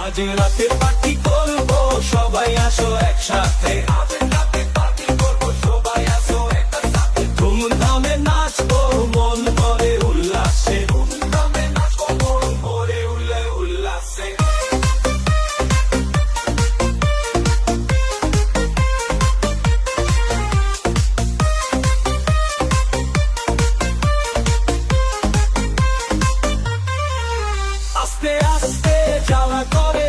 আজ রাতে পার্টি করবো, সবাই আসো একসাথে। আজ রাতে পার্টি করবো, সবাই আসো একসাথে। ধুমধামে নাচবো, মন ভরে উল্লাসে। ধুমধামে নাচবো, মন ভরে উল্লাসে। আস্তে আস্তে জ্বালা করে